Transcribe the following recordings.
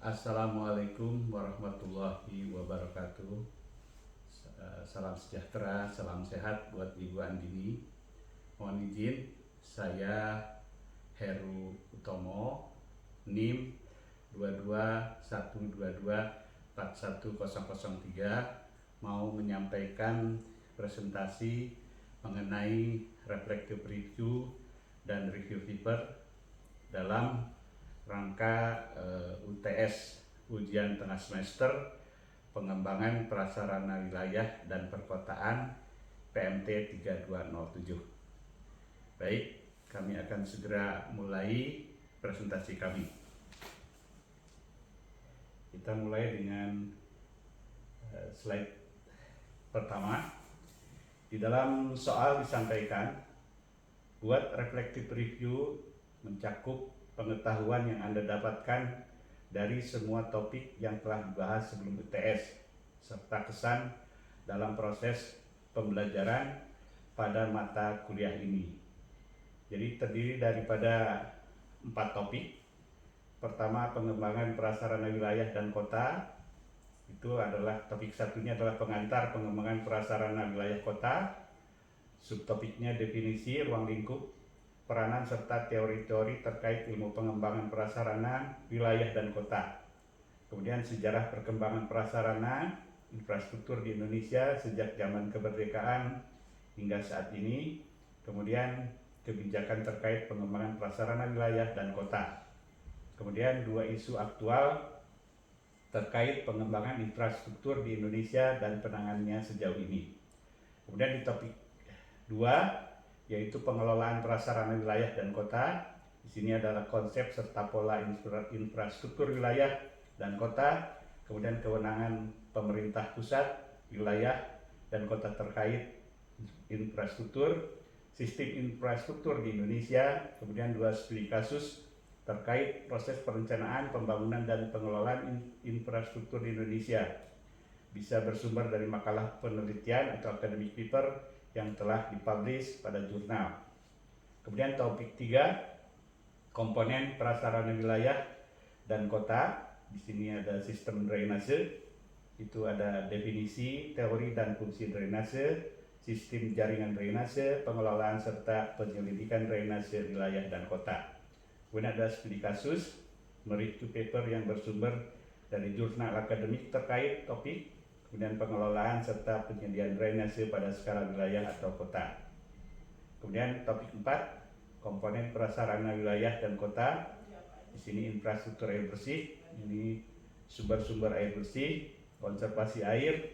Assalamualaikum warahmatullahi wabarakatuh. Salam sejahtera, salam sehat buat Ibu Andini. Mohon izin, saya Heru Utomo, NIM 221224103, mau menyampaikan presentasi mengenai reflective review dan review paper dalam rangka UTS, ujian tengah semester pengembangan prasarana wilayah dan perkotaan PMT 3207. Baik, kami akan segera mulai presentasi kami. Kita mulai dengan slide pertama. Di dalam soal disampaikan, buat reflective review mencakup pengetahuan yang Anda dapatkan dari semua topik yang telah dibahas sebelum UTS, serta kesan dalam proses pembelajaran pada mata kuliah ini. Jadi terdiri daripada 4 topik. Pertama, pengembangan prasarana wilayah dan kota. Itu adalah topik satunya adalah pengantar pengembangan prasarana wilayah kota. Subtopiknya definisi ruang lingkup, peranan serta teori-teori terkait ilmu pengembangan prasarana, wilayah, dan kota. Kemudian sejarah perkembangan prasarana, infrastruktur di Indonesia sejak zaman kemerdekaan hingga saat ini. Kemudian kebijakan terkait pengembangan prasarana wilayah dan kota. Kemudian 2 isu aktual terkait pengembangan infrastruktur di Indonesia dan penanganannya sejauh ini. Kemudian di topik 2, yaitu pengelolaan prasarana wilayah dan kota. Di sini adalah konsep serta pola infrastruktur wilayah dan kota, kemudian kewenangan pemerintah pusat, wilayah, dan kota terkait infrastruktur, sistem infrastruktur di Indonesia, kemudian 2 studi kasus terkait proses perencanaan, pembangunan, dan pengelolaan infrastruktur di Indonesia. Bisa bersumber dari makalah penelitian atau academic paper yang telah dipublish pada jurnal. Kemudian topik 3, komponen prasarana wilayah dan kota. Di sini ada sistem drainase, itu ada definisi, teori, dan fungsi drainase, sistem jaringan drainase, pengelolaan serta penyelidikan drainase wilayah dan kota. Kemudian ada studi kasus, mereview paper yang bersumber dari jurnal akademik terkait topik, kemudian pengelolaan serta penyediaan drainase pada skala wilayah atau kota. Kemudian topik 4, komponen prasarana wilayah dan kota. Di sini infrastruktur air bersih, ini sumber-sumber air bersih, konservasi air,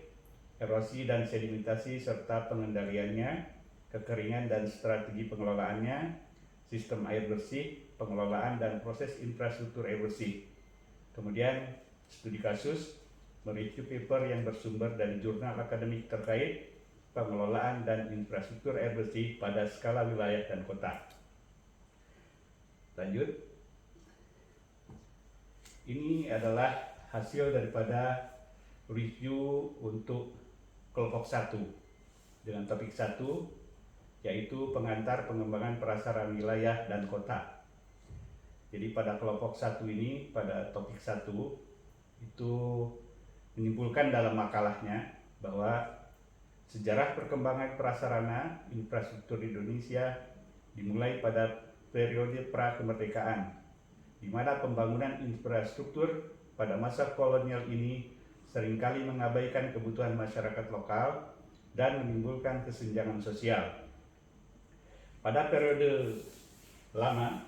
erosi dan sedimentasi serta pengendaliannya, kekeringan dan strategi pengelolaannya, sistem air bersih, pengelolaan dan proses infrastruktur air bersih. Kemudian studi kasus, mereview paper yang bersumber dari jurnal akademik terkait pengelolaan dan infrastruktur air bersih pada skala wilayah dan kota. Lanjut. Ini adalah hasil daripada review untuk kelompok 1 dengan topik 1, yaitu pengantar pengembangan prasarana wilayah dan kota. Jadi pada kelompok 1 ini, pada topik 1 itu menyimpulkan dalam makalahnya bahwa sejarah perkembangan prasarana infrastruktur Indonesia dimulai pada periode pra-kemerdekaan, di mana pembangunan infrastruktur pada masa kolonial ini seringkali mengabaikan kebutuhan masyarakat lokal dan menimbulkan kesenjangan sosial. Pada periode lama,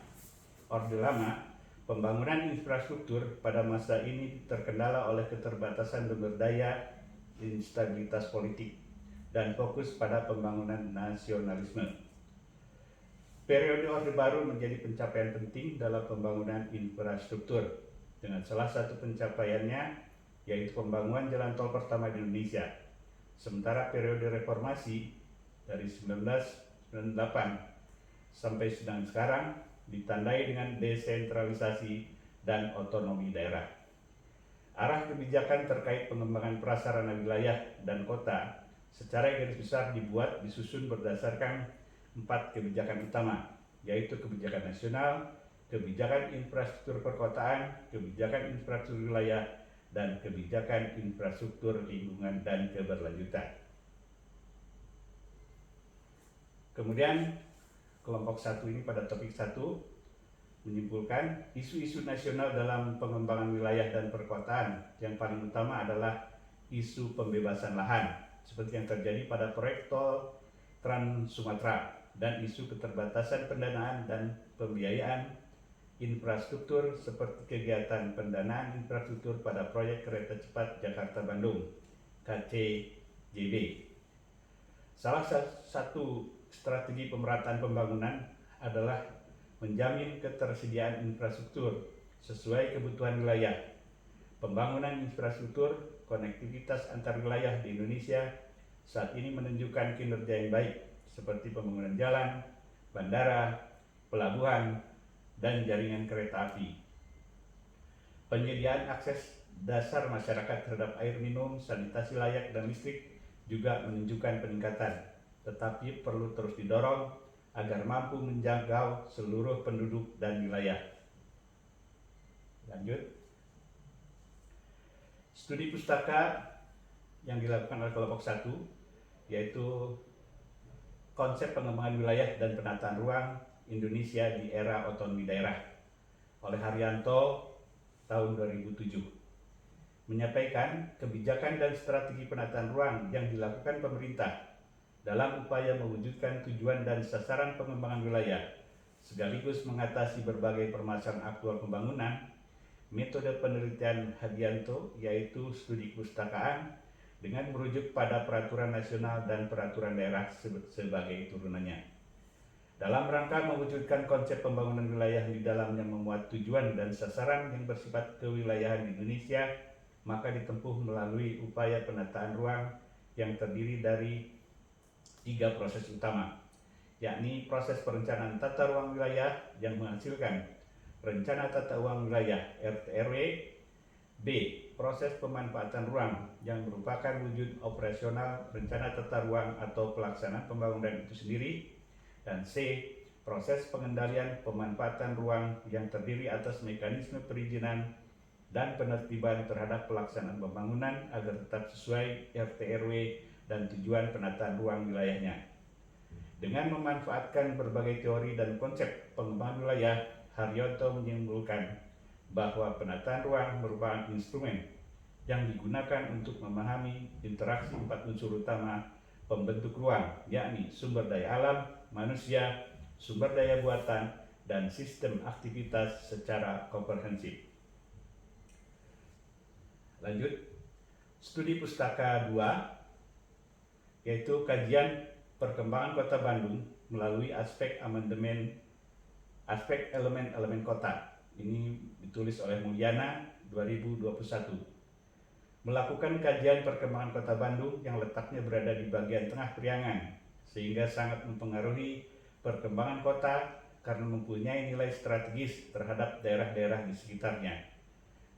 Orde Lama, pembangunan infrastruktur pada masa ini terkendala oleh keterbatasan sumber daya, instabilitas politik, dan fokus pada pembangunan nasionalisme. Periode Orde Baru menjadi pencapaian penting dalam pembangunan infrastruktur, dengan salah satu pencapaiannya yaitu pembangunan jalan tol pertama di Indonesia. Sementara periode reformasi dari 1998 sampai sedang sekarang ditandai dengan desentralisasi dan otonomi daerah. Arah kebijakan terkait pengembangan prasarana wilayah dan kota secara garis besar disusun berdasarkan 4 kebijakan utama, yaitu kebijakan nasional, kebijakan infrastruktur perkotaan, kebijakan infrastruktur wilayah, dan kebijakan infrastruktur lingkungan dan keberlanjutan. Kemudian kelompok 1 ini pada topik 1 menyimpulkan isu-isu nasional dalam pengembangan wilayah dan perkotaan. Yang paling utama adalah isu pembebasan lahan, seperti yang terjadi pada proyek tol Trans Sumatera, dan isu keterbatasan pendanaan dan pembiayaan infrastruktur seperti kegiatan pendanaan infrastruktur pada proyek kereta cepat Jakarta-Bandung (KCJB). Salah satu strategi pemerataan pembangunan adalah menjamin ketersediaan infrastruktur sesuai kebutuhan wilayah. Pembangunan infrastruktur konektivitas antar wilayah di Indonesia saat ini menunjukkan kinerja yang baik, seperti pembangunan jalan, bandara, pelabuhan, dan jaringan kereta api. Penyediaan akses dasar masyarakat terhadap air minum, sanitasi layak, dan listrik juga menunjukkan peningkatan, tetapi perlu terus didorong agar mampu menjangkau seluruh penduduk dan wilayah. Lanjut. Studi pustaka yang dilakukan oleh kelompok 1 yaitu konsep pengembangan wilayah dan penataan ruang Indonesia di era otonomi daerah oleh Haryanto tahun 2007, menyampaikan kebijakan dan strategi penataan ruang yang dilakukan pemerintah dalam upaya mewujudkan tujuan dan sasaran pengembangan wilayah sekaligus mengatasi berbagai permasalahan aktual pembangunan. Metode penelitian Haryanto yaitu studi kepustakaan dengan merujuk pada peraturan nasional dan peraturan daerah sebagai turunannya. Dalam rangka mewujudkan konsep pembangunan wilayah di dalamnya memuat tujuan dan sasaran yang bersifat kewilayahan di Indonesia, maka ditempuh melalui upaya penataan ruang yang terdiri dari 3 proses utama, yakni proses perencanaan tata ruang wilayah yang menghasilkan rencana tata ruang wilayah (RTRW), B. Proses pemanfaatan ruang yang merupakan wujud operasional rencana tata ruang atau pelaksanaan pembangunan itu sendiri, dan C. Proses pengendalian pemanfaatan ruang yang terdiri atas mekanisme perizinan dan penertiban terhadap pelaksanaan pembangunan agar tetap sesuai RTRW dan tujuan penataan ruang wilayahnya. Dengan memanfaatkan berbagai teori dan konsep pengembangan wilayah, Haryanto menyimpulkan bahwa penataan ruang merupakan instrumen yang digunakan untuk memahami interaksi 4 unsur utama pembentuk ruang, yakni sumber daya alam, manusia, sumber daya buatan, dan sistem aktivitas secara komprehensif. Lanjut, studi pustaka 2 yaitu kajian perkembangan Kota Bandung melalui aspek elemen kota. Ini ditulis oleh Mulyana 2021. Melakukan kajian perkembangan Kota Bandung yang letaknya berada di bagian tengah Priangan, sehingga sangat mempengaruhi perkembangan kota karena mempunyai nilai strategis terhadap daerah-daerah di sekitarnya.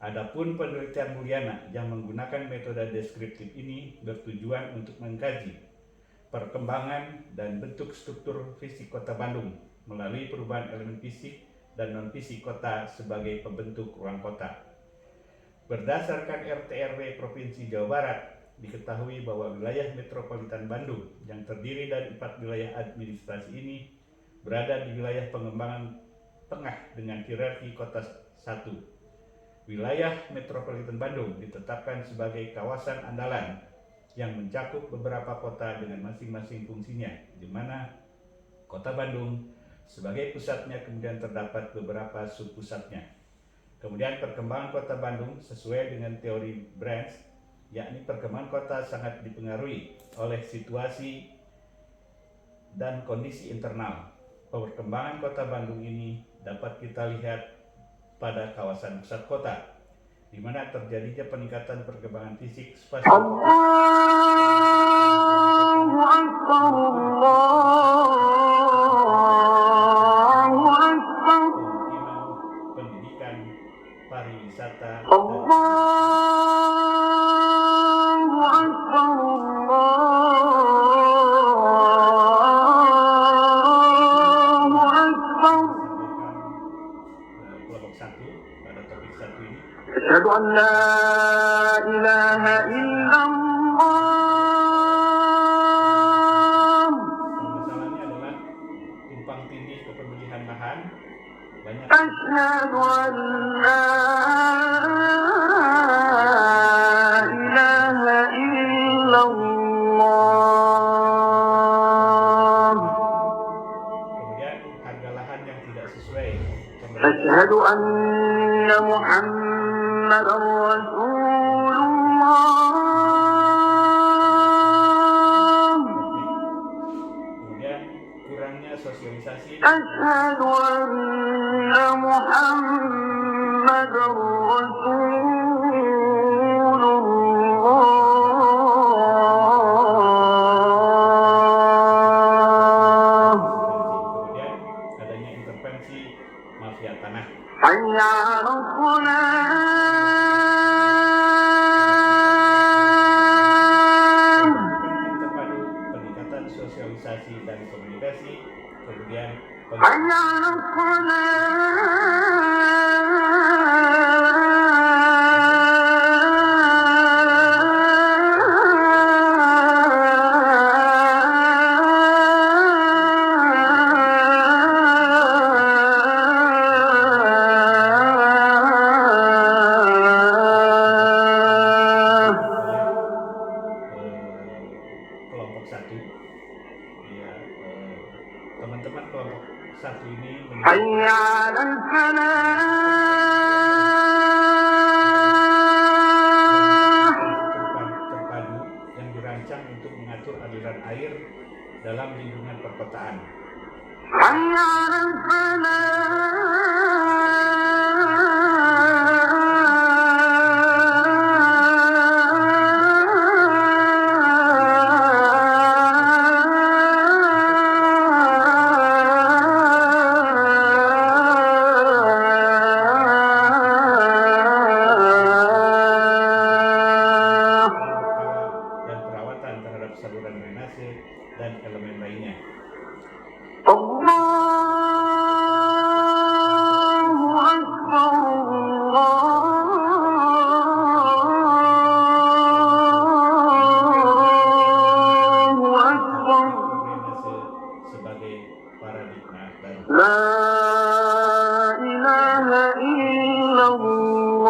Adapun penelitian Mulyana yang menggunakan metode deskriptif ini bertujuan untuk mengkaji perkembangan dan bentuk struktur fisik Kota Bandung melalui perubahan elemen fisik dan non-fisik kota sebagai pembentuk ruang kota. Berdasarkan RTRW Provinsi Jawa Barat, diketahui bahwa wilayah metropolitan Bandung yang terdiri dari 4 wilayah administrasi ini berada di wilayah pengembangan tengah dengan hierarki kota 1. Wilayah metropolitan Bandung ditetapkan sebagai kawasan andalan yang mencakup beberapa kota dengan masing-masing fungsinya, di mana Kota Bandung sebagai pusatnya kemudian terdapat beberapa subpusatnya. Kemudian perkembangan Kota Bandung sesuai dengan teori Branch, yakni perkembangan kota sangat dipengaruhi oleh situasi dan kondisi internal. Perkembangan Kota Bandung ini dapat kita lihat pada kawasan pusat kota, di mana terjadinya peningkatan perkembangan fisik spasial kota. Pendidikan, pariwisata, topik satu ini. أشهد أن لا إله إلا الله. Permasalahannya adalah tumpang tindih kepemilikan lahan. Banyak أشهد أن لا إله إلا الله. kemudian harga lahan yang tidak sesuai. أشهد أن محمدا رسول الله. Kemudian kurangnya sosialisasi. أشهد أن محمدا رسول الله. Kemudian adanya intervensi mafia tanah. حي على الصلاة. Penting terpadu peningkatan sosialisasi dan komunikasi. Kemudian حي على kelompok satu, ya, teman-teman kelompok satu ini حي على terpadu yang dirancang untuk mengatur aliran air dalam lingkungan perkotaan. حي على Dan perawatan terhadap saluran drainase dan elemen lainnya. Drainase sebagai paradigma baru. La ilaha illallah.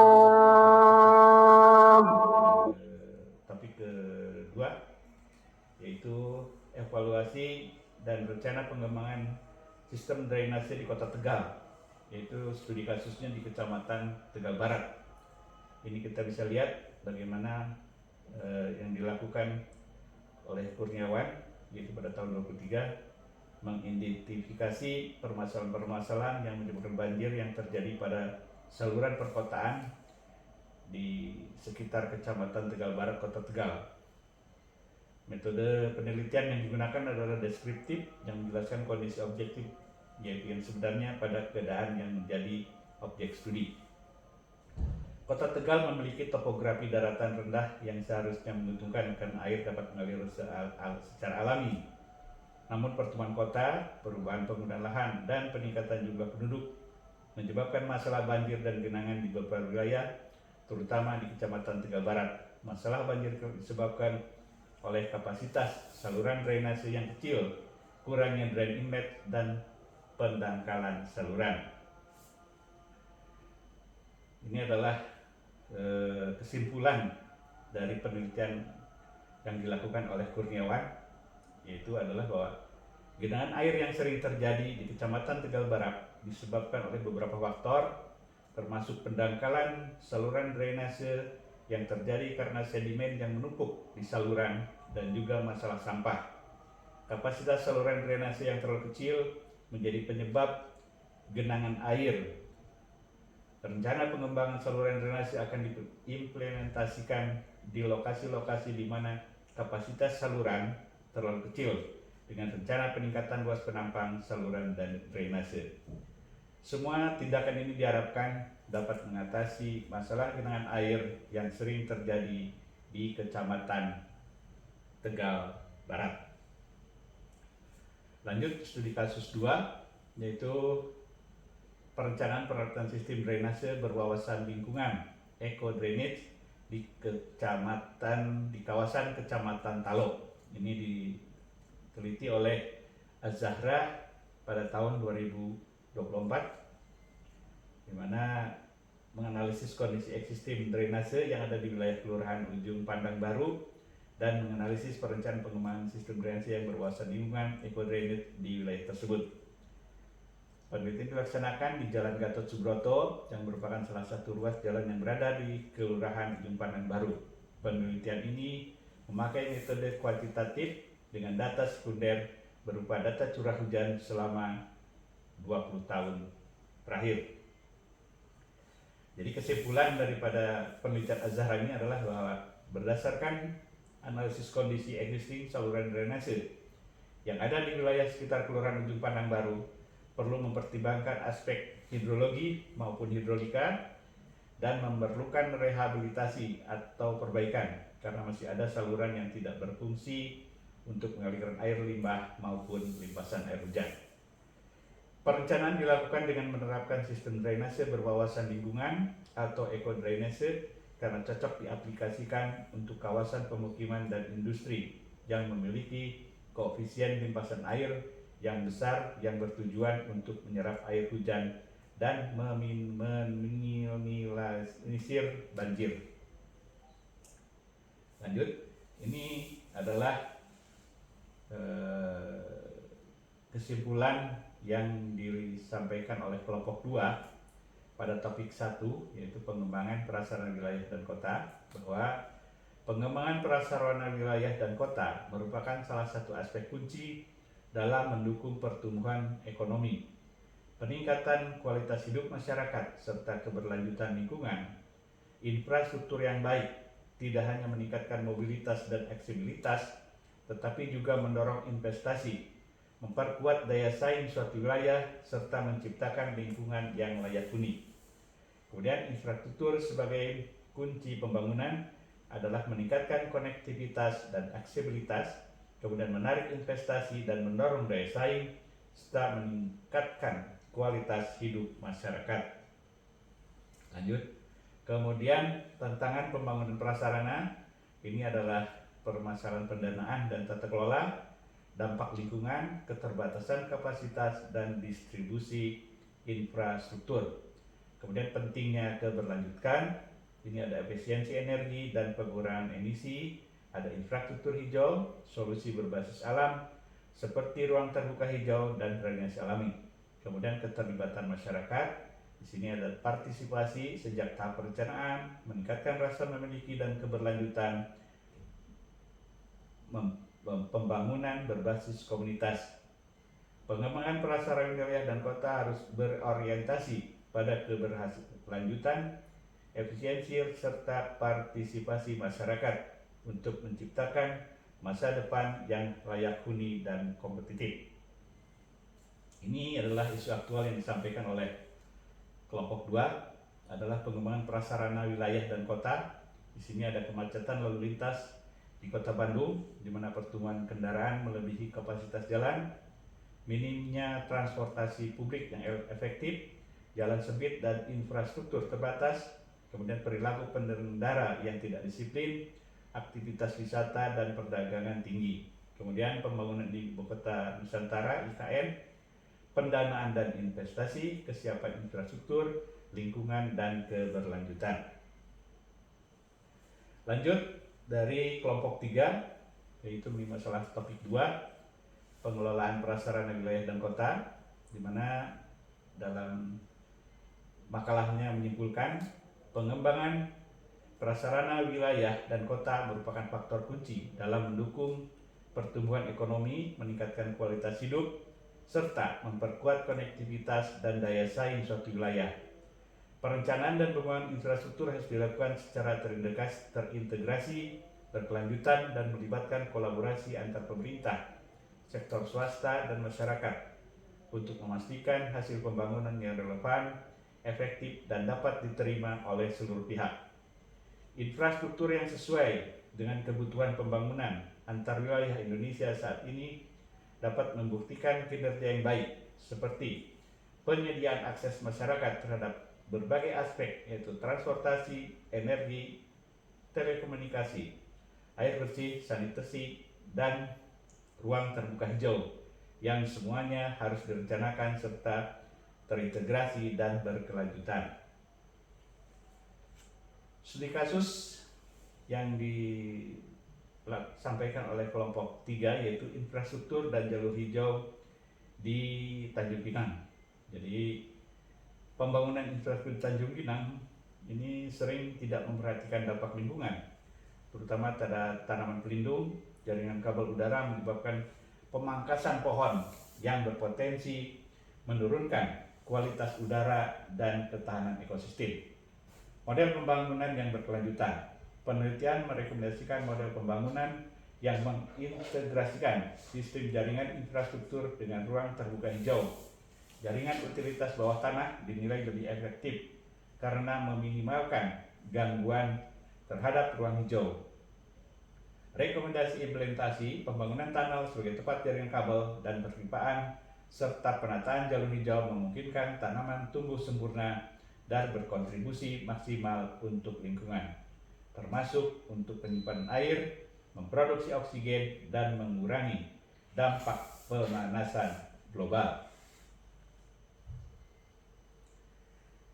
Topik kedua yaitu evaluasi dan rencana pengembangan sistem drainase di Kota Tegal, yaitu studi kasusnya di Kecamatan Tegal Barat. Ini kita bisa lihat bagaimana yang dilakukan oleh Kurniawan, yaitu pada tahun 2023 mengidentifikasi permasalahan-permasalahan yang menyebabkan banjir yang terjadi pada saluran perkotaan di sekitar Kecamatan Tegal Barat, Kota Tegal. Metode penelitian yang digunakan adalah deskriptif yang menjelaskan kondisi objektif, yaitu yang sebenarnya pada keadaan yang menjadi objek studi. Kota Tegal memiliki topografi daratan rendah yang seharusnya menguntungkan karena air dapat mengalir secara alami. Namun pertumbuhan kota, perubahan penggunaan lahan, dan peningkatan jumlah penduduk menyebabkan masalah banjir dan genangan di beberapa wilayah, terutama di Kecamatan Tegal Barat. Masalah banjir disebabkan oleh kapasitas saluran drainase yang kecil, kurangnya drain inlet, dan pendangkalan saluran. Ini adalah kesimpulan dari penelitian yang dilakukan oleh Kurniawan, yaitu adalah bahwa genangan air yang sering terjadi di Kecamatan Tegal Barat disebabkan oleh beberapa faktor, termasuk pendangkalan saluran drainase yang terjadi karena sedimen yang menumpuk di saluran dan juga masalah sampah. Kapasitas saluran drainase yang terlalu kecil menjadi penyebab genangan air. Rencana pengembangan saluran drainase akan diimplementasikan di lokasi-lokasi di mana kapasitas saluran terlalu kecil dengan rencana peningkatan luas penampang saluran dan drainase. Semua tindakan ini diharapkan dapat mengatasi masalah genangan air yang sering terjadi di Kecamatan Tegal Barat. Lanjut studi kasus 2, yaitu perencanaan penerapan sistem drainase berwawasan lingkungan eco drainage di kawasan Kecamatan Talok. Ini diteliti oleh Az-Zahra pada tahun 2024, di mana menganalisis kondisi ekosistem drainase yang ada di wilayah Kelurahan Ujung Pandang Baru dan menganalisis perencanaan pengembangan sistem drainase yang berwawasan lingkungan eco drainage di wilayah tersebut. Penelitian dilaksanakan di Jalan Gatot Subroto yang merupakan salah satu ruas jalan yang berada di Kelurahan Ujung Pandang Baru. Penelitian ini memakai metode kuantitatif dengan data sekunder berupa data curah hujan selama 20 tahun terakhir. Jadi kesimpulan daripada penelitian Az-Zahra ini adalah bahwa berdasarkan analisis kondisi existing saluran drainase yang ada di wilayah sekitar Kelurahan Ujung Pandang Baru perlu mempertimbangkan aspek hidrologi maupun hidrolika dan memerlukan rehabilitasi atau perbaikan karena masih ada saluran yang tidak berfungsi untuk mengalirkan air limbah maupun limpasan air hujan. Perencanaan dilakukan dengan menerapkan sistem drainase berwawasan lingkungan atau eco drainase karena cocok diaplikasikan untuk kawasan pemukiman dan industri yang memiliki koefisien limpasan air yang besar yang bertujuan untuk menyerap air hujan dan meminimalisir banjir. Lanjut, ini adalah kesimpulan yang disampaikan oleh kelompok 2 pada topik 1, yaitu pengembangan prasarana wilayah dan kota, bahwa pengembangan prasarana wilayah dan kota merupakan salah satu aspek kunci dalam mendukung pertumbuhan ekonomi, peningkatan kualitas hidup masyarakat, serta keberlanjutan lingkungan. Infrastruktur yang baik tidak hanya meningkatkan mobilitas dan aksesibilitas, tetapi juga mendorong investasi, memperkuat daya saing suatu wilayah, serta menciptakan lingkungan yang layak huni. Kemudian infrastruktur sebagai kunci pembangunan adalah meningkatkan konektivitas dan aksesibilitas, kemudian menarik investasi dan mendorong daya saing, serta meningkatkan kualitas hidup masyarakat. Lanjut, kemudian tantangan pembangunan prasarana ini adalah permasalahan pendanaan dan tata kelola, dampak lingkungan, keterbatasan kapasitas dan distribusi infrastruktur. Kemudian pentingnya keberlanjutan, ini ada efisiensi energi dan pengurangan emisi, ada infrastruktur hijau, solusi berbasis alam seperti ruang terbuka hijau dan drainase alami. Kemudian keterlibatan masyarakat, di sini ada partisipasi sejak tahap perencanaan, meningkatkan rasa memiliki dan keberlanjutan, pembangunan berbasis komunitas. Pengembangan prasarana wilayah dan kota harus berorientasi pada keberlanjutan, efisiensi, serta partisipasi masyarakat untuk menciptakan masa depan yang layak huni dan kompetitif. Ini adalah isu aktual yang disampaikan oleh kelompok 2 adalah pengembangan prasarana wilayah dan kota. Di sini ada kemacetan lalu lintas di Kota Bandung, di mana pertumbuhan kendaraan melebihi kapasitas jalan, minimnya transportasi publik yang efektif, jalan sempit dan infrastruktur terbatas, kemudian perilaku pengendara yang tidak disiplin, aktivitas wisata dan perdagangan tinggi, kemudian pembangunan di Ibu Kota Nusantara (IKN), pendanaan dan investasi, kesiapan infrastruktur, lingkungan dan keberlanjutan. Lanjut dari kelompok 3, yaitu masalah topik 2, pengelolaan prasarana wilayah dan kota, di mana dalam makalahnya menyimpulkan pengembangan prasarana wilayah dan kota merupakan faktor kunci dalam mendukung pertumbuhan ekonomi, meningkatkan kualitas hidup, serta memperkuat konektivitas dan daya saing suatu wilayah. Perencanaan dan pembangunan infrastruktur harus dilakukan secara terintegrasi, berkelanjutan, dan melibatkan kolaborasi antar pemerintah, sektor swasta, dan masyarakat untuk memastikan hasil pembangunan yang relevan, efektif, dan dapat diterima oleh seluruh pihak. Infrastruktur yang sesuai dengan kebutuhan pembangunan antar wilayah Indonesia saat ini dapat membuktikan kinerja yang baik, seperti penyediaan akses masyarakat terhadap berbagai aspek, yaitu transportasi, energi, telekomunikasi, air bersih, sanitasi, dan ruang terbuka hijau yang semuanya harus direncanakan serta terintegrasi dan berkelanjutan. Studi kasus yang disampaikan oleh kelompok 3 yaitu infrastruktur dan jalur hijau di Tanjung Pinang. Jadi pembangunan infrastruktur Tanjung Pinang ini sering tidak memperhatikan dampak lingkungan, terutama pada tanaman pelindung. Jaringan kabel udara menyebabkan pemangkasan pohon yang berpotensi menurunkan kualitas udara dan ketahanan ekosistem. Model pembangunan yang berkelanjutan. Penelitian merekomendasikan model pembangunan yang mengintegrasikan sistem jaringan infrastruktur dengan ruang terbuka hijau. Jaringan utilitas bawah tanah dinilai lebih efektif karena meminimalkan gangguan terhadap ruang hijau. Rekomendasi implementasi pembangunan tunnel sebagai tempat jaringan kabel dan perpipaan serta penataan jalur hijau memungkinkan tanaman tumbuh sempurna dan berkontribusi maksimal untuk lingkungan, termasuk untuk penyimpanan air, memproduksi oksigen, dan mengurangi dampak pemanasan global.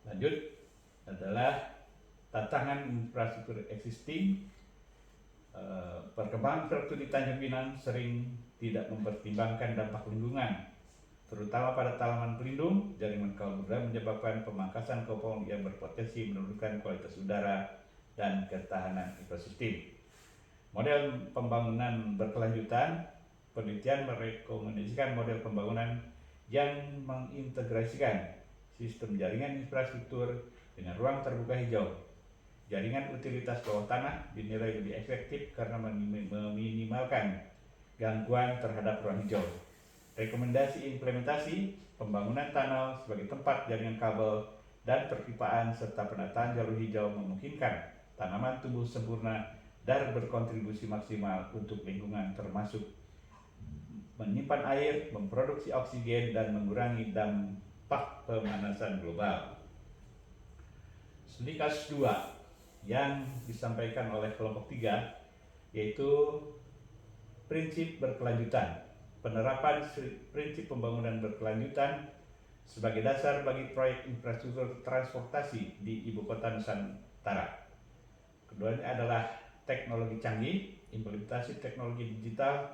Lanjut adalah tantangan infrastruktur existing. Perkembangan infrastruktur di Tanjung Pinang sering tidak mempertimbangkan dampak lingkungan, terutama pada tanaman pelindung. Jaringan kabel udara menyebabkan pemangkasan pohon yang berpotensi menurunkan kualitas udara dan ketahanan ekosistem. Model pembangunan berkelanjutan. Penelitian merekomendasikan model pembangunan yang mengintegrasikan sistem jaringan infrastruktur dengan ruang terbuka hijau. Jaringan utilitas bawah tanah dinilai lebih efektif karena meminimalkan gangguan terhadap ruang hijau. Rekomendasi implementasi pembangunan tunnel sebagai tempat jaringan kabel dan perpipaan serta penataan jalur hijau memungkinkan tanaman tumbuh sempurna dan berkontribusi maksimal untuk lingkungan, termasuk menyimpan air, memproduksi oksigen, dan mengurangi dampak pemanasan global. Studi kasus 2 yang disampaikan oleh kelompok 3 yaitu prinsip berkelanjutan. Penerapan prinsip pembangunan berkelanjutan sebagai dasar bagi proyek infrastruktur transportasi di Ibu Kota Nusantara. Keduanya adalah teknologi canggih, implementasi teknologi digital,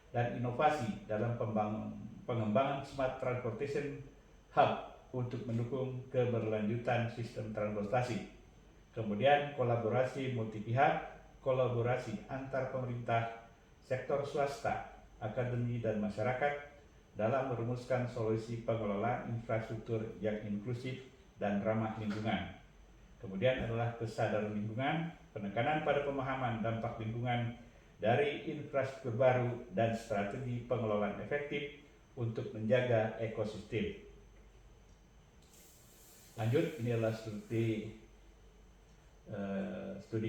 dan inovasi dalam pengembangan Smart Transportation Hub untuk mendukung keberlanjutan sistem transportasi. Kemudian kolaborasi multi pihak, kolaborasi antar pemerintah, sektor swasta, akademi, dan masyarakat dalam merumuskan solusi pengelolaan infrastruktur yang inklusif dan ramah lingkungan. Kemudian adalah kesadaran lingkungan, penekanan pada pemahaman dampak lingkungan dari infrastruktur baru, dan strategi pengelolaan efektif untuk menjaga ekosistem. Lanjut, ini adalah studi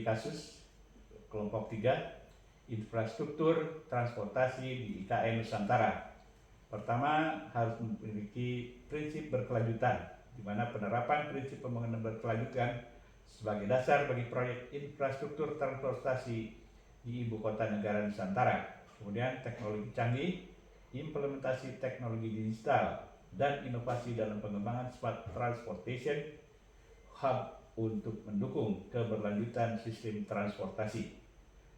kasus kelompok 3 infrastruktur transportasi di IKN Nusantara. Pertama, harus memiliki prinsip berkelanjutan, di mana penerapan prinsip pembangunan berkelanjutan sebagai dasar bagi proyek infrastruktur transportasi di Ibu Kota Negara Nusantara. Kemudian teknologi canggih, implementasi teknologi digital, dan inovasi dalam pengembangan Smart Transportation Hub untuk mendukung keberlanjutan sistem transportasi.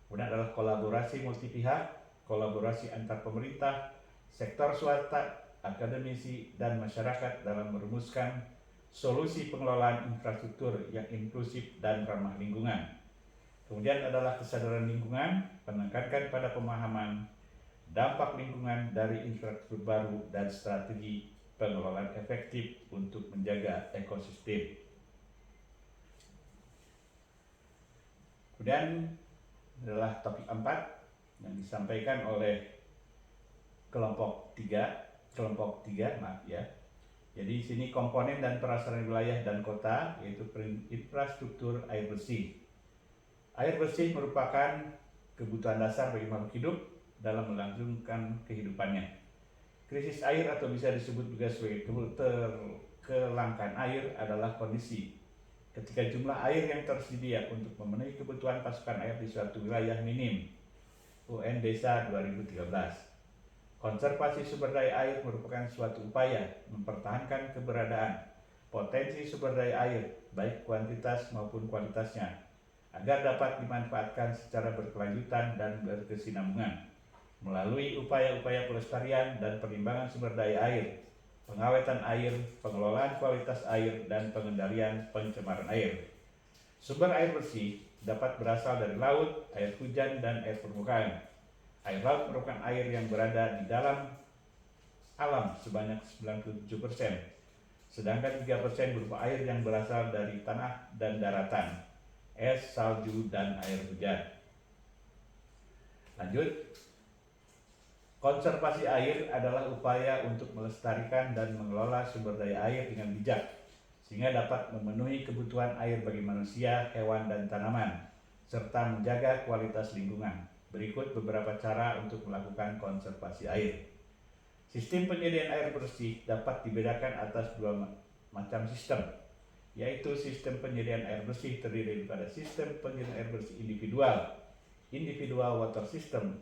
Kemudian adalah kolaborasi multi pihak, kolaborasi antar pemerintah, sektor swasta, akademisi, dan masyarakat dalam merumuskan solusi pengelolaan infrastruktur yang inklusif dan ramah lingkungan. Kemudian adalah kesadaran lingkungan, menekankan pada pemahaman dampak lingkungan dari infrastruktur baru dan strategi pengelolaan efektif untuk menjaga ekosistem. Kemudian adalah topik 4 yang disampaikan oleh kelompok 3, maaf ya. Jadi di sini komponen dan prasarana wilayah dan kota, yaitu infrastruktur air bersih. Air bersih merupakan kebutuhan dasar bagi makhluk hidup dalam melangsungkan kehidupannya. Krisis air atau bisa disebut juga sebagai kelangkaan air adalah kondisi ketika jumlah air yang tersedia untuk memenuhi kebutuhan pasokan air di suatu wilayah minim. UN Desa 2013. Konservasi sumber daya air merupakan suatu upaya mempertahankan keberadaan potensi sumber daya air, baik kuantitas maupun kualitasnya, agar dapat dimanfaatkan secara berkelanjutan dan berkesinambungan melalui upaya-upaya pelestarian dan penimbangan sumber daya air, pengawetan air, pengelolaan kualitas air, dan pengendalian pencemaran air. Sumber air bersih dapat berasal dari laut, air hujan, dan air permukaan. Air laut merupakan air yang berada di dalam alam sebanyak 97%, sedangkan 3% berupa air yang berasal dari tanah dan daratan, es, salju, dan air hujan. Lanjut. Konservasi air adalah upaya untuk melestarikan dan mengelola sumber daya air dengan bijak, sehingga dapat memenuhi kebutuhan air bagi manusia, hewan, dan tanaman, serta menjaga kualitas lingkungan. Berikut beberapa cara untuk melakukan konservasi air. Sistem penyediaan air bersih dapat dibedakan atas dua macam sistem, yaitu sistem penyediaan air bersih terdiri daripada sistem penyediaan air bersih individual water system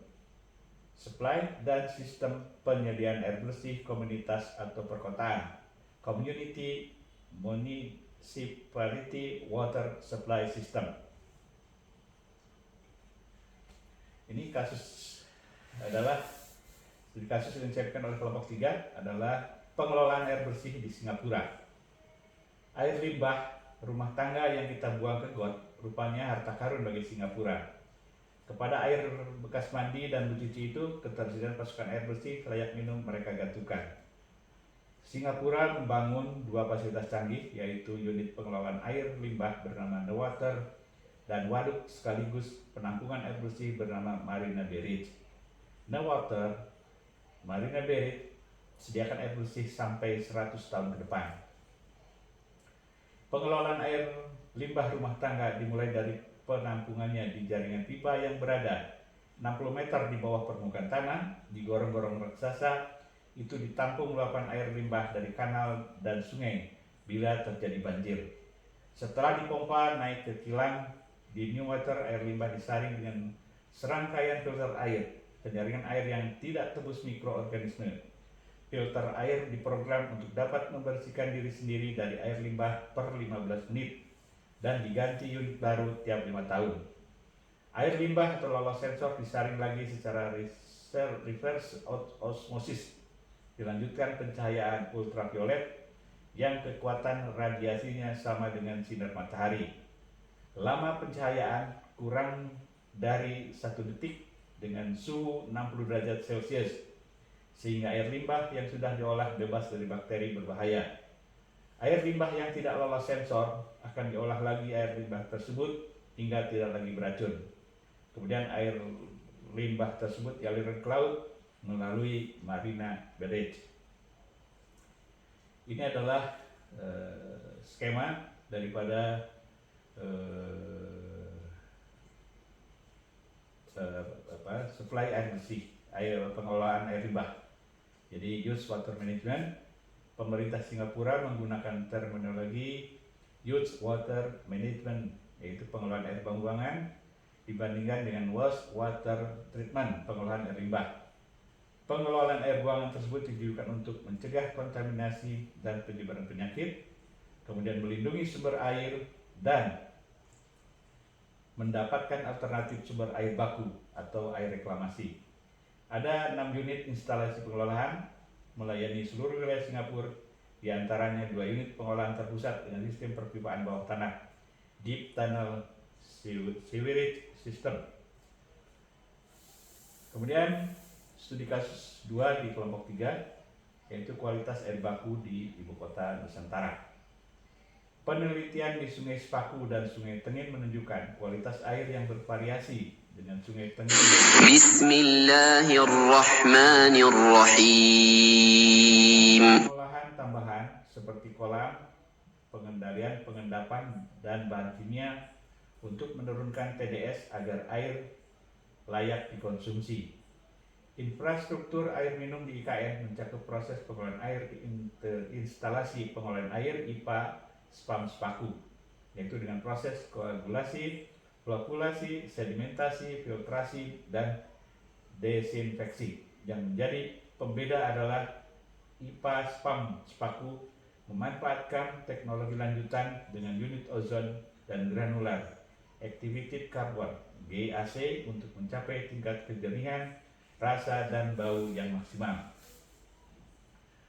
supply, dan sistem penyediaan air bersih komunitas atau perkotaan, community municipality water supply system. Ini kasus yang disiapkan oleh kelompok 3 adalah pengelolaan air bersih di Singapura. Air limbah rumah tangga yang kita buang ke got rupanya harta karun bagi Singapura. Kepada air bekas mandi dan mencuci itu, ketersediaan pasokan air bersih layak minum mereka gantungkan. Singapura membangun 2 fasilitas canggih, yaitu unit pengelolaan air limbah bernama The Water dan waduk sekaligus penampungan air bersih bernama Marina Bay Ridge. The Water, Marina Bay Ridge sediakan air bersih sampai 100 tahun ke depan. Pengelolaan air limbah rumah tangga dimulai dari penampungannya di jaringan pipa yang berada 60 meter di bawah permukaan tanah di gorong-gorong raksasa. Itu ditampung luapan air limbah dari kanal dan sungai bila terjadi banjir. Setelah dipompa naik ke kilang di New Water, air limbah disaring dengan serangkaian filter air, penyaringan air yang tidak tebus mikroorganisme. Filter air diprogram untuk dapat membersihkan diri sendiri dari air limbah per 15 menit dan diganti unit baru tiap 5 tahun. Air limbah atau lolos sensor disaring lagi secara reverse osmosis. Dilanjutkan pencahayaan ultraviolet yang kekuatan radiasinya sama dengan sinar matahari. Lama pencahayaan kurang dari 1 detik dengan suhu 60 derajat Celcius, sehingga air limbah yang sudah diolah bebas dari bakteri berbahaya. Air limbah yang tidak lolos sensor akan diolah lagi air limbah tersebut hingga tidak lagi beracun. Kemudian air limbah tersebut dialirkan ke laut melalui Marina Bay Ridge. Ini adalah skema daripada supply air bersih, pengelolaan air limbah. Jadi use water management. Pemerintah Singapura menggunakan terminologi Youth Water Management, yaitu pengelolaan air pembuangan, dibandingkan dengan waste water treatment, pengelolaan air limbah. Pengelolaan air buangan tersebut ditujukan untuk mencegah kontaminasi dan penyebaran penyakit, kemudian melindungi sumber air dan mendapatkan alternatif sumber air baku atau air reklamasi. Ada 6 unit instalasi pengelolaan melayani seluruh wilayah Singapura, diantaranya 2 unit pengolahan terpusat dengan sistem perpipaan bawah tanah, Deep Tunnel Sewerage System. Kemudian studi kasus 2 di kelompok 3, yaitu kualitas air baku di Ibu Kota Nusantara. Penelitian di Sungai Sepaku dan Sungai Tengin menunjukkan kualitas air yang bervariasi dengan Sungai Tengin. Bismillahirrahmanirrahim. Pengolahan tambahan seperti kolam, pengendalian, pengendapan, dan bahan kimia untuk menurunkan TDS agar air layak dikonsumsi. Infrastruktur air minum di IKN mencakup proses pengolahan air di instalasi pengolahan air IPA SPAM Sepaku, yaitu dengan proses koagulasi, flokulasi, sedimentasi, filtrasi, dan desinfeksi. Yang menjadi pembeda adalah IPA SPAM Sepaku memanfaatkan teknologi lanjutan dengan unit ozon dan granular activated carbon GAC untuk mencapai tingkat kejernihan, rasa, dan bau yang maksimal.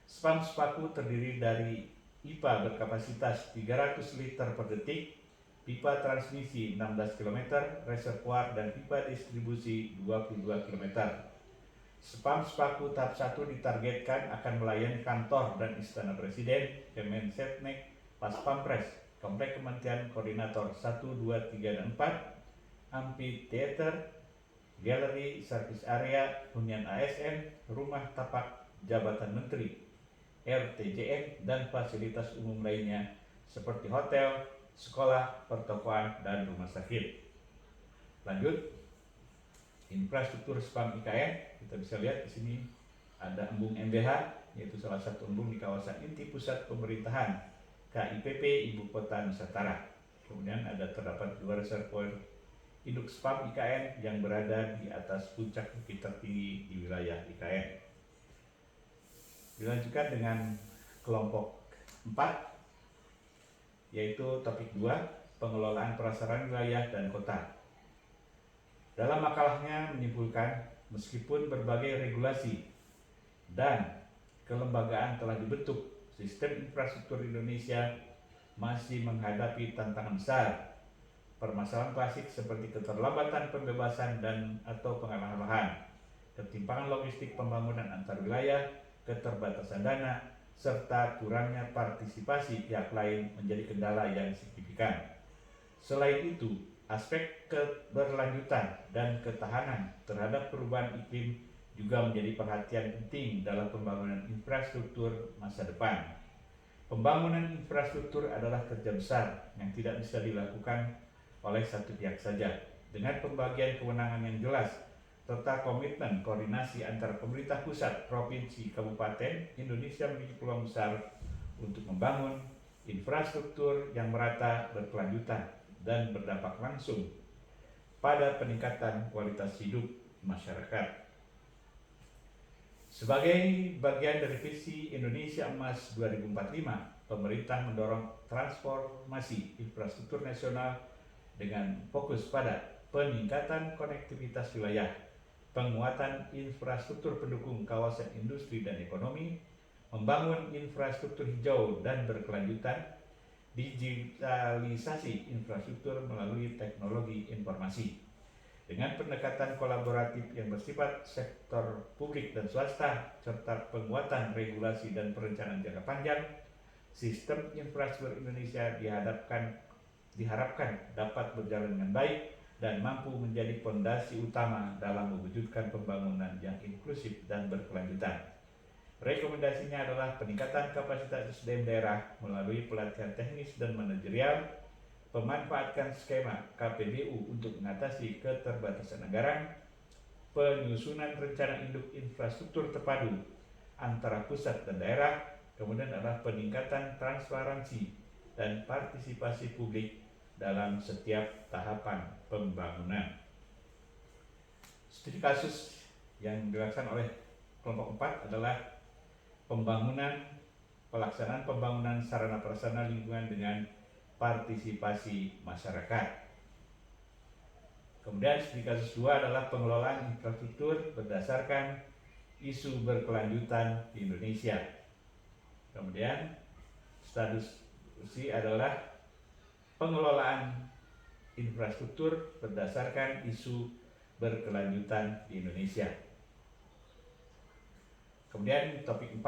SPAM Sepaku terdiri dari IPA berkapasitas 300 liter per detik, pipa transmisi 16 km, reservoir, dan pipa distribusi 22 km. SPAM Sepaku tahap 1 ditargetkan akan melayani kantor dan istana presiden, Kemensetnek, Paspampres, Komplek Kementerian Koordinator 1, 2, 3, dan 4, amphitheater, galeri, service area, hunian ASN, rumah tapak jabatan menteri, RTJN, dan fasilitas umum lainnya seperti hotel, sekolah, pertokoan, dan rumah sakit. Lanjut, infrastruktur SPAM IKN, kita bisa lihat di sini ada embung MBH, yaitu salah satu embung di kawasan inti pusat pemerintahan KIPP Ibu Kota Nusantara. Kemudian terdapat 2 reservoir induk SPAM IKN yang berada di atas puncak bukit tertinggi di wilayah IKN. Dilanjutkan dengan kelompok 4, yaitu topik 2, pengelolaan prasarana wilayah dan kota. Dalam makalahnya menyimpulkan, meskipun berbagai regulasi dan kelembagaan telah dibentuk, sistem infrastruktur Indonesia masih menghadapi tantangan besar. Permasalahan klasik seperti keterlambatan pembebasan dan atau pengalahan lahan, ketimpangan logistik pembangunan antar wilayah, keterbatasan dana, serta kurangnya partisipasi pihak lain menjadi kendala yang signifikan. Selain itu, aspek keberlanjutan dan ketahanan terhadap perubahan iklim juga menjadi perhatian penting dalam pembangunan infrastruktur masa depan. Pembangunan infrastruktur adalah kerja besar yang tidak bisa dilakukan oleh satu pihak saja. Dengan pembagian kewenangan yang jelas serta komitmen koordinasi antara pemerintah pusat, provinsi, kabupaten, Indonesia memiliki peluang besar untuk membangun infrastruktur yang merata, berkelanjutan, dan berdampak langsung pada peningkatan kualitas hidup masyarakat. Sebagai bagian dari visi Indonesia Emas 2045, pemerintah mendorong transformasi infrastruktur nasional dengan fokus pada peningkatan konektivitas wilayah, penguatan infrastruktur pendukung kawasan industri dan ekonomi, membangun infrastruktur hijau dan berkelanjutan, digitalisasi infrastruktur melalui teknologi informasi. Dengan pendekatan kolaboratif yang bersifat sektor publik dan swasta, serta penguatan regulasi dan perencanaan jangka panjang, sistem infrastruktur Indonesia diharapkan dapat berjalan dengan baik dan mampu menjadi fondasi utama dalam mewujudkan pembangunan yang inklusif dan berkelanjutan. Rekomendasinya adalah peningkatan kapasitas SDM daerah melalui pelatihan teknis dan manajerial, pemanfaatkan skema KPBU untuk mengatasi keterbatasan anggaran, penyusunan rencana induk infrastruktur terpadu antara pusat dan daerah, kemudian adalah peningkatan transparansi dan partisipasi publik dalam setiap tahapan pembangunan. Studi kasus yang dilaksanakan oleh kelompok 4 adalah pelaksanaan pembangunan sarana prasarana lingkungan dengan partisipasi masyarakat. Kemudian studi kasus 2 adalah pengelolaan infrastruktur berdasarkan isu berkelanjutan di Indonesia. Kemudian studi adalah pengelolaan infrastruktur berdasarkan isu berkelanjutan di Indonesia. Kemudian topik 4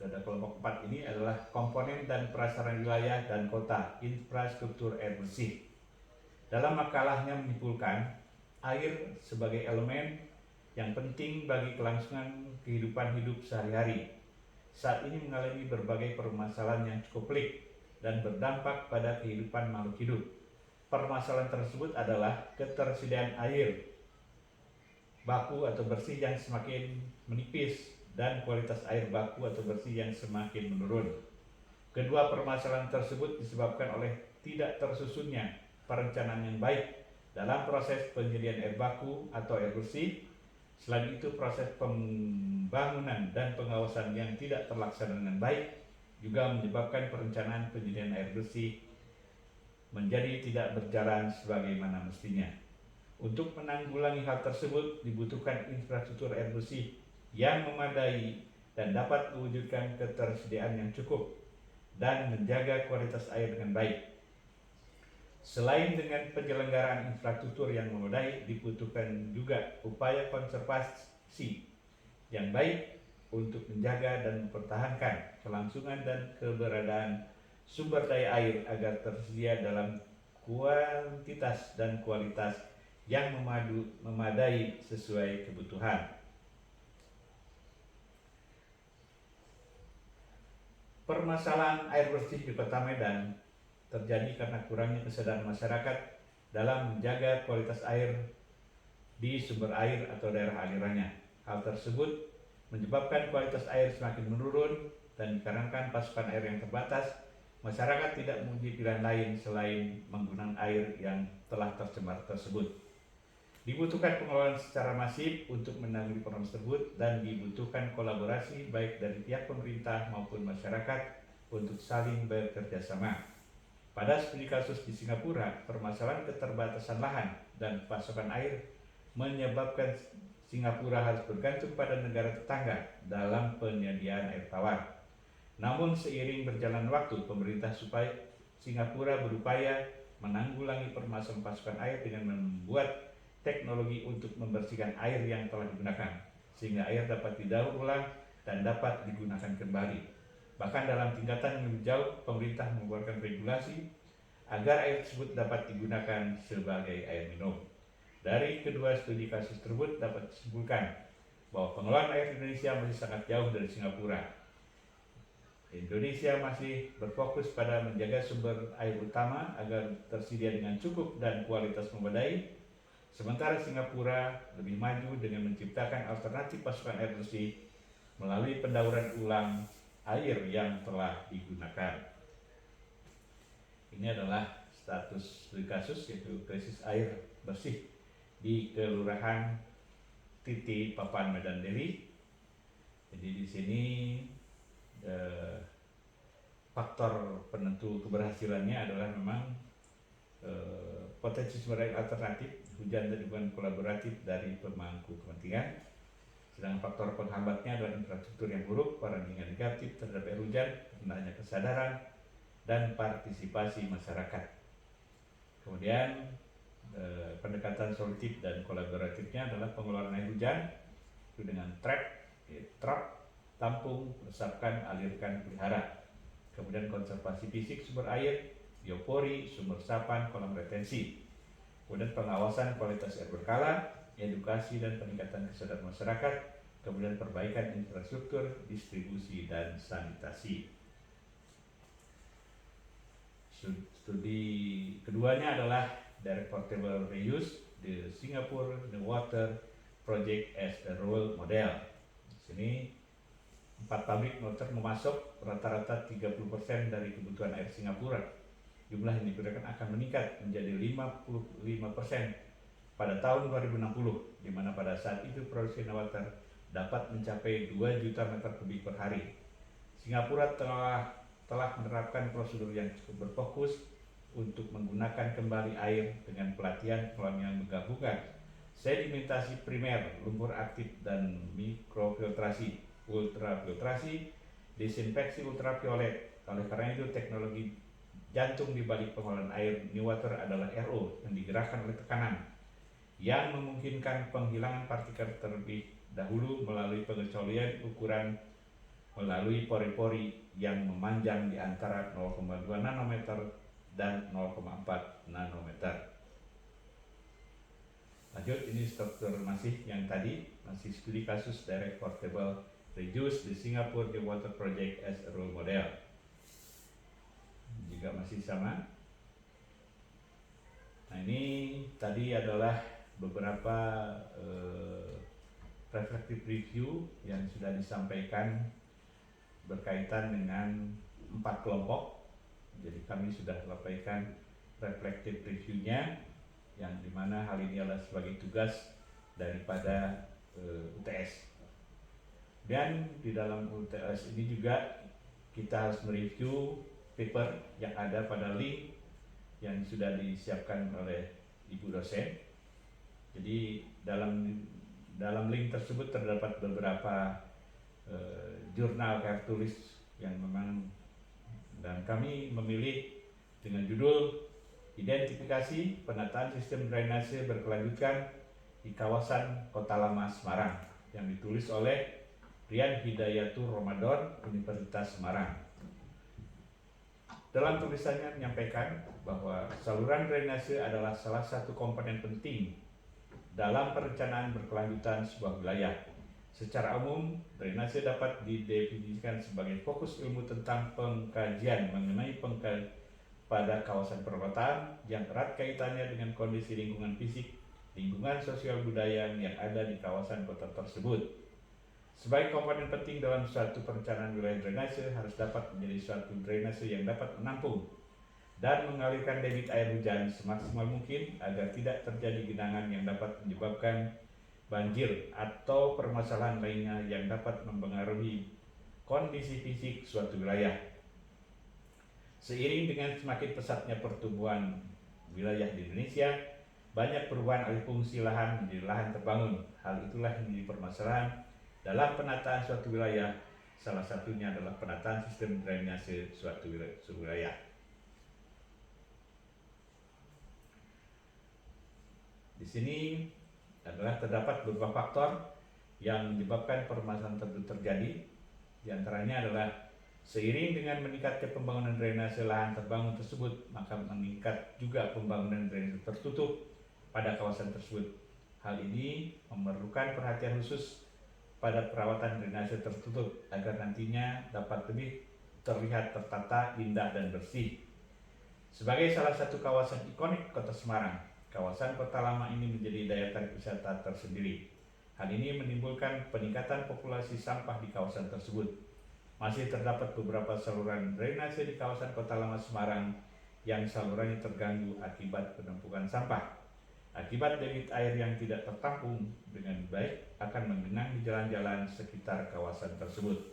pada kelompok 4 ini adalah komponen dan prasarana wilayah dan kota, infrastruktur air bersih. Dalam makalahnya menyimpulkan, air sebagai elemen yang penting bagi kelangsungan kehidupan hidup sehari-hari. Saat ini mengalami berbagai permasalahan yang cukup pelik dan berdampak pada kehidupan makhluk hidup. Permasalahan tersebut adalah ketersediaan air baku atau bersih yang semakin menipis dan kualitas air baku atau bersih yang semakin menurun. Kedua permasalahan tersebut disebabkan oleh tidak tersusunnya perencanaan yang baik dalam proses penyediaan air baku atau air bersih. Selain itu, proses pembangunan dan pengawasan yang tidak terlaksana dengan baik juga menyebabkan perencanaan penyediaan air bersih menjadi tidak berjalan sebagaimana mestinya. Untuk menanggulangi hal tersebut dibutuhkan infrastruktur air bersih yang memadai dan dapat mewujudkan ketersediaan yang cukup dan menjaga kualitas air dengan baik. Selain dengan penyelenggaraan infrastruktur yang memadai, dibutuhkan juga upaya konservasi yang baik untuk menjaga dan mempertahankan kelangsungan dan keberadaan sumber daya air agar tersedia dalam kuantitas dan kualitas yang memadai sesuai kebutuhan. Permasalahan air bersih di Kota Medan terjadi karena kurangnya kesadaran masyarakat dalam menjaga kualitas air di sumber air atau daerah alirannya. Hal tersebut menyebabkan kualitas air semakin menurun dan dikarenakan pasokan air yang terbatas, masyarakat tidak memiliki pilihan lain selain menggunakan air yang telah tercemar tersebut. Dibutuhkan pengelolaan secara masif untuk menangani problem tersebut dan dibutuhkan kolaborasi baik dari pihak pemerintah maupun masyarakat untuk saling bekerja sama. Pada studi kasus di Singapura, permasalahan keterbatasan lahan dan pasokan air menyebabkan Singapura harus bergantung pada negara tetangga dalam penyediaan air tawar. Namun seiring berjalan waktu, pemerintah Singapura berupaya menanggulangi permasalahan pasokan air dengan membuat teknologi untuk membersihkan air yang telah digunakan, sehingga air dapat didaur ulang dan dapat digunakan kembali. Bahkan dalam tingkatan yang lebih jauh, pemerintah mengeluarkan regulasi agar air tersebut dapat digunakan sebagai air minum. Dari kedua studi kasus tersebut dapat disimpulkan bahwa pengelolaan air di Indonesia masih sangat jauh dari Singapura. Indonesia masih berfokus pada menjaga sumber air utama agar tersedia dengan cukup dan kualitas memadai, sementara Singapura lebih maju dengan menciptakan alternatif pasokan air bersih melalui pendauran ulang air yang telah digunakan. Ini adalah status studi kasus, yaitu krisis air bersih di Kelurahan Titi, Papan, Medan Deli. Jadi di sini faktor penentu keberhasilannya adalah memang potensi sumber air alternatif, hujan dan dukungan kolaboratif dari pemangku kepentingan. Sedangkan faktor penghambatnya adalah infrastruktur yang buruk, paradigma negatif terhadap air hujan, rendahnya kesadaran dan partisipasi masyarakat. Kemudian pendekatan solutif dan kolaboratifnya adalah pengelolaan air hujan itu dengan trap, tampung, resapkan, alirkan, pelihara. Kemudian konservasi fisik sumber air, biopori, sumber resapan, kolam retensi. Kemudian pengawasan kualitas air berkala, edukasi dan peningkatan kesadaran masyarakat, kemudian perbaikan infrastruktur, distribusi dan sanitasi. Studi keduanya adalah Direct Portable Reuse di Singapore The Water Project as a Role Model. Di sini 4 pabrik motor memasok rata-rata 30% dari kebutuhan air Singapura. Jumlah yang diperkirakan akan meningkat menjadi 55% pada tahun 2060, di mana pada saat itu produksi water dapat mencapai 2 juta meter kubik per hari. Singapura telah menerapkan prosedur yang cukup berfokus untuk menggunakan kembali air dengan pelatihan pengelolaan menggabungkan sedimentasi primer, lumpur aktif dan mikrofiltrasi, ultrafiltrasi, disinfeksi ultraviolet. Oleh karena itu, teknologi jantung di balik pengelolaan air Newater adalah RO yang digerakkan oleh tekanan, yang memungkinkan penghilangan partikel terlebih dahulu melalui pengecualian ukuran melalui pori-pori yang memanjang di antara 0,2 nanometer dan 0,4 nanometer. Lanjut, ini struktur masih yang tadi, masih studi kasus Direct Portable Reuse di Singapore The Water Project as a Role Model. Juga masih sama. Nah, ini tadi adalah beberapa reflective review yang sudah disampaikan berkaitan dengan 4 kelompok. Jadi kami sudah sampaikan reflective review-nya, yang dimana hal ini adalah sebagai tugas daripada UTS. Dan di dalam UTS ini juga kita harus mereview paper yang ada pada link yang sudah disiapkan oleh Ibu dosen. Jadi dalam link tersebut terdapat beberapa jurnal tertulis yang memang, dan kami memilih dengan judul Identifikasi Penataan Sistem Drainase Berkelanjutan di Kawasan Kota Lama Semarang, yang ditulis oleh Rian Hidayatur Ramadan, Universitas Semarang. Dalam tulisannya menyampaikan bahwa saluran drainase adalah salah satu komponen penting dalam perencanaan berkelanjutan sebuah wilayah. Secara umum, drainase dapat didefinisikan sebagai fokus ilmu tentang pengkajian mengenai pada kawasan perkotaan yang erat kaitannya dengan kondisi lingkungan fisik, lingkungan sosial budaya yang ada di kawasan kota tersebut. Sebagai komponen penting dalam suatu perencanaan wilayah drainase harus dapat menjadi suatu drainase yang dapat menampung dan mengalirkan debit air hujan semaksimal mungkin agar tidak terjadi genangan yang dapat menyebabkan banjir atau permasalahan lainnya yang dapat mempengaruhi kondisi fisik suatu wilayah. Seiring dengan semakin pesatnya pertumbuhan wilayah di Indonesia, banyak perubahan alih fungsi lahan menjadi lahan terbangun. Hal itulah yang menjadi permasalahan dalam penataan suatu wilayah. Salah satunya adalah penataan sistem drainase suatu wilayah. Di sini adalah terdapat beberapa faktor yang menyebabkan permasalahan tersebut terjadi. Di antaranya adalah seiring dengan meningkatnya pembangunan drainase lahan terbangun tersebut, maka meningkat juga pembangunan drainase tertutup pada kawasan tersebut. Hal ini memerlukan perhatian khusus pada perawatan drainase tertutup agar nantinya dapat lebih terlihat tertata, indah, dan bersih. Sebagai salah satu kawasan ikonik Kota Semarang, kawasan Kota Lama ini menjadi daya tarik wisata tersendiri. Hal ini menimbulkan peningkatan populasi sampah di kawasan tersebut. Masih terdapat beberapa saluran drainase di kawasan Kota Lama Semarang yang salurannya terganggu akibat penumpukan sampah. Akibat debit air yang tidak tertampung dengan baik akan menggenang di jalan-jalan sekitar kawasan tersebut.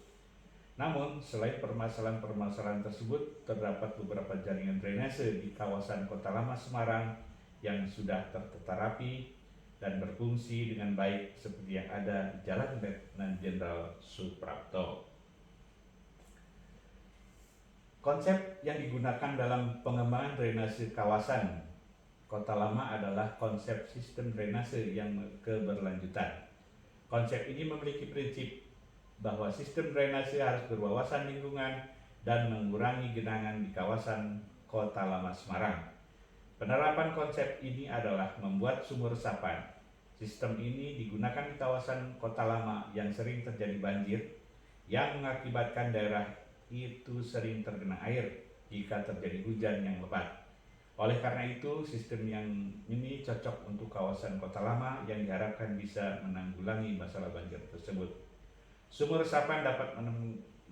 Namun, selain permasalahan-permasalahan tersebut, terdapat beberapa jaringan drainase di kawasan Kota Lama Semarang yang sudah tertata rapi dan berfungsi dengan baik seperti yang ada di Jalan Letnan Jenderal Suprapto. Konsep yang digunakan dalam pengembangan drainase kawasan Kota Lama adalah konsep sistem drainase yang keberlanjutan. Konsep ini memiliki prinsip bahwa sistem drainase harus berwawasan lingkungan dan mengurangi genangan di kawasan Kota Lama Semarang. Penerapan konsep ini adalah membuat sumur resapan. Sistem ini digunakan di kawasan Kota Lama yang sering terjadi banjir yang mengakibatkan daerah itu sering tergenang air jika terjadi hujan yang lebat. Oleh karena itu, sistem yang ini cocok untuk kawasan Kota Lama yang diharapkan bisa menanggulangi masalah banjir tersebut. Sumur resapan dapat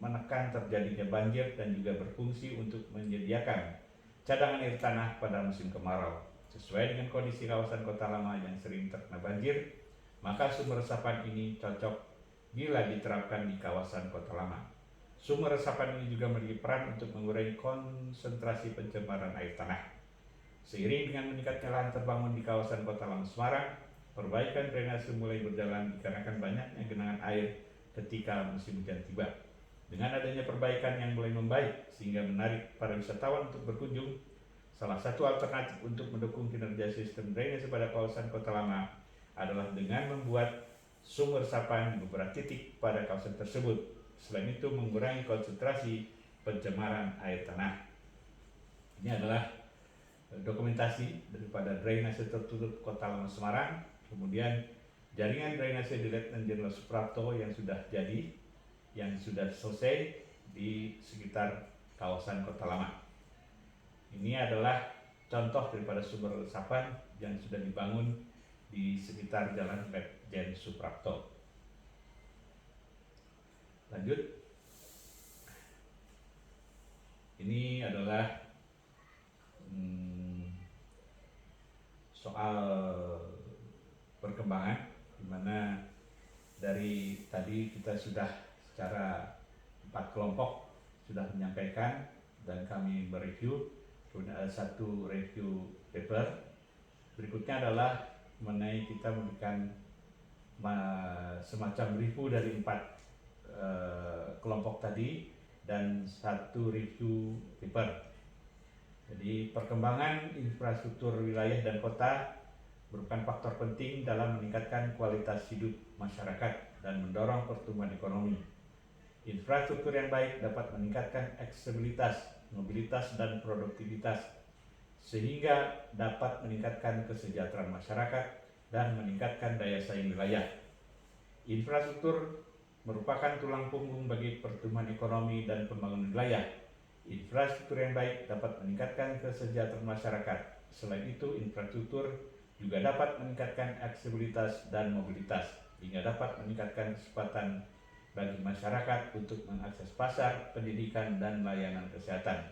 menekan terjadinya banjir dan juga berfungsi untuk menyediakan cadangan air tanah pada musim kemarau. Sesuai dengan kondisi kawasan Kota Lama yang sering terkena banjir, maka sumur resapan ini cocok bila diterapkan di kawasan Kota Lama. Sumur resapan ini juga memiliki peran untuk mengurangi konsentrasi pencemaran air tanah. Seiring dengan meningkatnya lahan terbangun di kawasan Kota Lama Semarang, perbaikan drainase mulai berjalan dikarenakan banyaknya genangan air ketika musim hujan tiba. Dengan adanya perbaikan yang mulai membaik sehingga menarik para wisatawan untuk berkunjung, salah satu alternatif untuk mendukung kinerja sistem drainase pada kawasan Kota Lama adalah dengan membuat sumur resapan di beberapa titik pada kawasan tersebut. Selain itu, mengurangi konsentrasi pencemaran air tanah. Ini adalah dokumentasi daripada drainase tertutup Kota Lama Semarang, kemudian jaringan drainase di Letnan Jenderal Suprapto yang sudah jadi, yang sudah selesai di sekitar kawasan Kota Lama. Ini adalah contoh daripada sumber resapan yang sudah dibangun di sekitar Jalan Letnan Suprapto. Lanjut. Ini adalah soal perkembangan, di mana dari tadi kita sudah secara 4 kelompok sudah menyampaikan dan kami mereview. Kemudian ada satu review paper. Berikutnya adalah mengenai kita memberikan semacam review dari 4 kelompok tadi dan satu review paper. Jadi perkembangan infrastruktur wilayah dan kota merupakan faktor penting dalam meningkatkan kualitas hidup masyarakat dan mendorong pertumbuhan ekonomi. Infrastruktur yang baik dapat meningkatkan aksesibilitas, mobilitas, dan produktivitas, sehingga dapat meningkatkan kesejahteraan masyarakat dan meningkatkan daya saing wilayah. Infrastruktur merupakan tulang punggung bagi pertumbuhan ekonomi dan pembangunan wilayah. Infrastruktur yang baik dapat meningkatkan kesejahteraan masyarakat. Selain itu, infrastruktur juga dapat meningkatkan aksesibilitas dan mobilitas, hingga dapat meningkatkan kesempatan bagi masyarakat untuk mengakses pasar, pendidikan, dan layanan kesehatan.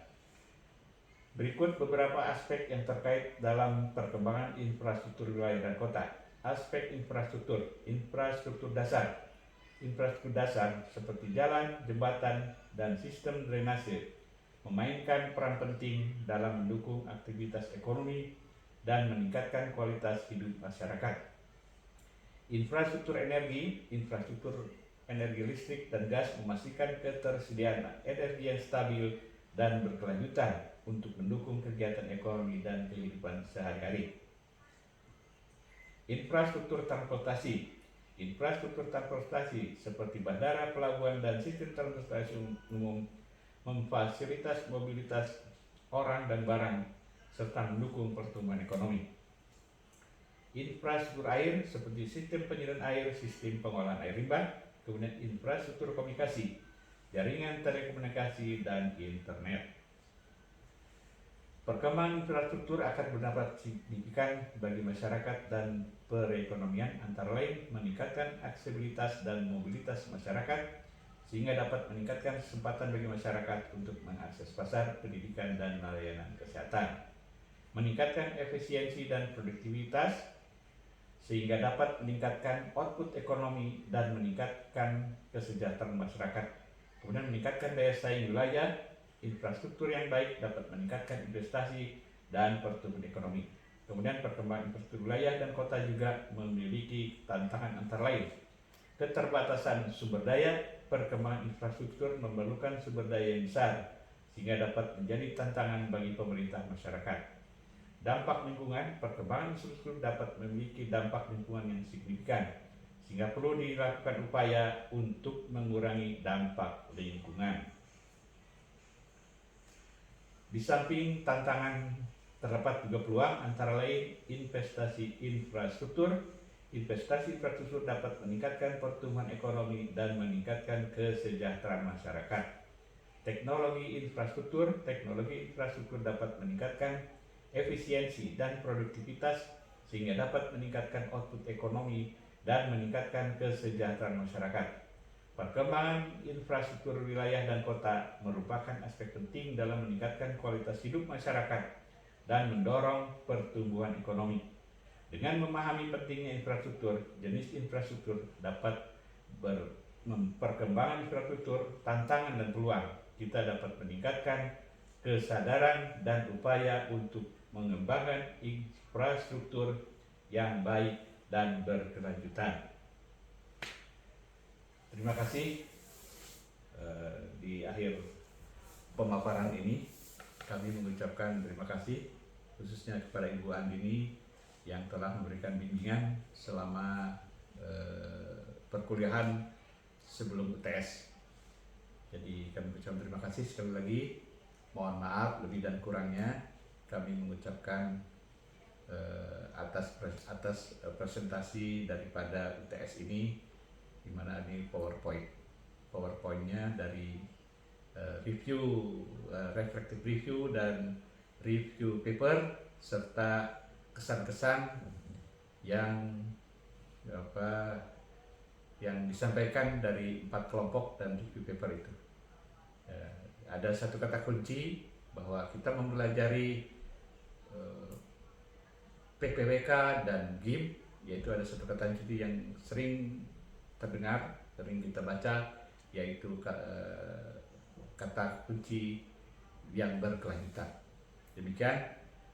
Berikut beberapa aspek yang terkait dalam perkembangan infrastruktur wilayah dan kota. Aspek infrastruktur dasar. Infrastruktur dasar seperti jalan, jembatan, dan sistem drainase memainkan peran penting dalam mendukung aktivitas ekonomi dan meningkatkan kualitas hidup masyarakat. Infrastruktur energi listrik dan gas memastikan ketersediaan energi yang stabil dan berkelanjutan untuk mendukung kegiatan ekonomi dan kehidupan sehari-hari. Infrastruktur transportasi seperti bandara, pelabuhan, dan sistem transportasi umum memfasilitas mobilitas orang dan barang serta mendukung pertumbuhan ekonomi. Infrastruktur air seperti sistem penyediaan air, sistem pengolahan air limbah, kemudian infrastruktur komunikasi, jaringan telekomunikasi, dan internet. Perkembangan infrastruktur akan berdampak signifikan bagi masyarakat dan perekonomian, antara lain meningkatkan aksesibilitas dan mobilitas masyarakat, sehingga dapat meningkatkan kesempatan bagi masyarakat untuk mengakses pasar, pendidikan, dan layanan kesehatan. Meningkatkan efisiensi dan produktivitas, sehingga dapat meningkatkan output ekonomi dan meningkatkan kesejahteraan masyarakat. Kemudian meningkatkan daya saing wilayah. Infrastruktur yang baik dapat meningkatkan investasi dan pertumbuhan ekonomi. Kemudian perkembangan infrastruktur wilayah dan kota juga memiliki tantangan antara lain keterbatasan sumber daya. Perkembangan infrastruktur memerlukan sumber daya yang besar, sehingga dapat menjadi tantangan bagi pemerintah masyarakat. Dampak lingkungan. Perkembangan infrastruktur dapat memiliki dampak lingkungan yang signifikan, sehingga perlu dilakukan upaya untuk mengurangi dampak lingkungan. Di samping tantangan, terdapat juga peluang, antara lain investasi infrastruktur. Investasi infrastruktur dapat meningkatkan pertumbuhan ekonomi dan meningkatkan kesejahteraan masyarakat. Teknologi infrastruktur dapat meningkatkan efisiensi dan produktivitas, sehingga dapat meningkatkan output ekonomi dan meningkatkan kesejahteraan masyarakat. Perkembangan infrastruktur wilayah dan kota merupakan aspek penting dalam meningkatkan kualitas hidup masyarakat dan mendorong pertumbuhan ekonomi. Dengan memahami pentingnya infrastruktur, jenis infrastruktur dapat perkembangan infrastruktur, tantangan dan peluang. Kita dapat meningkatkan kesadaran dan upaya untuk mengembangkan infrastruktur yang baik dan berkelanjutan. Terima kasih. Di akhir pemaparan ini kami mengucapkan terima kasih khususnya kepada Ibu Andini yang telah memberikan bimbingan selama perkuliahan sebelum UTS. Jadi kami mengucapkan terima kasih sekali lagi. Mohon maaf lebih dan kurangnya. Kami mengucapkan atas presentasi daripada UTS ini, di mana ini PowerPoint-nya dari reflective review dan review paper serta kesan-kesan yang yang disampaikan dari 4 kelompok dan review paper itu. Ada satu kata kunci bahwa kita mempelajari PPWK dan GIM, yaitu ada satu kata kunci yang sering terdengar, sering kita baca, yaitu kata kunci yang berkelanjutan. Demikian,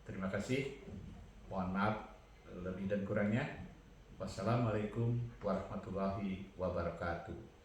terima kasih. Mohon maaf lebih dan kurangnya. Wassalamualaikum warahmatullahi wabarakatuh.